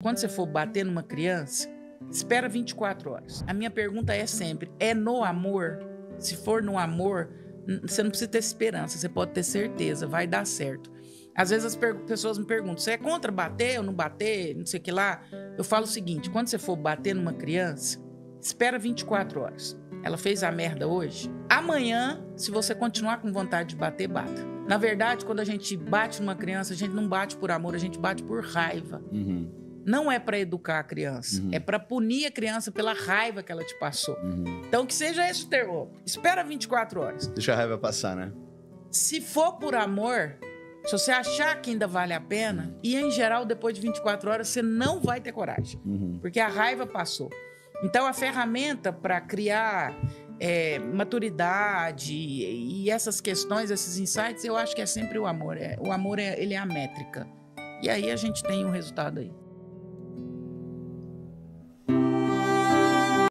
Quando você for bater numa criança, espera 24 horas. A minha pergunta é sempre, é no amor? Se for no amor, você não precisa ter esperança, você pode ter certeza, vai dar certo. Às vezes as pessoas me perguntam, você é contra bater ou não bater, não sei o que lá? Eu falo o seguinte, quando você for bater numa criança, espera 24 horas. Ela fez a merda hoje. Amanhã, se você continuar com vontade de bater, bata. Na verdade, quando a gente bate numa criança, a gente não bate por amor, a gente bate por raiva. Não é para educar a criança, é para punir a criança pela raiva que ela te passou. Então, que seja esse o terror. Espera 24 horas. Deixa a raiva passar, né? Se for por amor, se você achar que ainda vale a pena, e em geral, depois de 24 horas, você não vai ter coragem, porque a raiva passou. Então, a ferramenta para criar maturidade e essas questões, esses insights, eu acho que é sempre o amor. O amor, ele é a métrica. E aí a gente tem um resultado aí.